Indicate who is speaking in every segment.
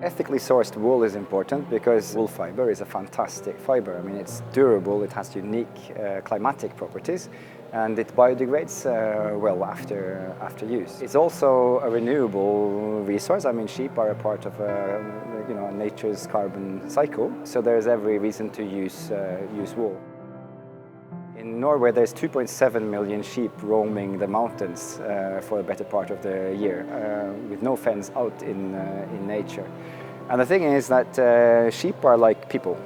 Speaker 1: Ethically sourced wool is important because wool fiber is a fantastic fiber. I mean, it's durable, it has unique climatic properties, and it biodegrades well after use. It's also a renewable resource. I mean, sheep are a part of nature's carbon cycle, so there's every reason to use wool. In Norway, there's 2.7 million sheep roaming the mountains for a better part of the year, with no fence out in nature. And the thing is that sheep are like people.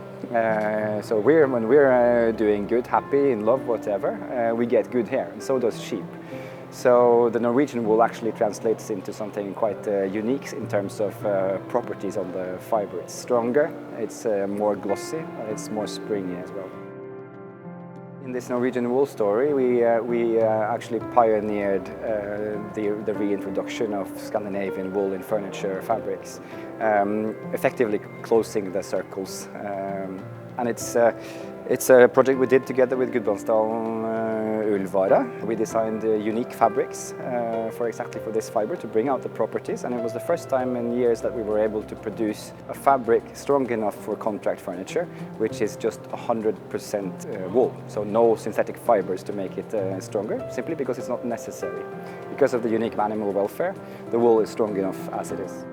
Speaker 1: So when we're doing good, happy, in love, whatever, we get good hair, and so does sheep. So the Norwegian wool actually translates into something quite unique in terms of properties on the fiber. It's stronger, it's more glossy, and it's more springy as well. In this Norwegian wool story, we actually pioneered the reintroduction of Scandinavian wool in furniture fabrics, effectively closing the circles. And it's a project we did together with Gudbrandsdalen Ullvare. We designed unique fabrics for this fiber to bring out the properties, and it was the first time in years that we were able to produce a fabric strong enough for contract furniture, which is just 100% wool, so no synthetic fibers to make it stronger, simply because it's not necessary. Because of the unique animal welfare, the wool is strong enough as it is.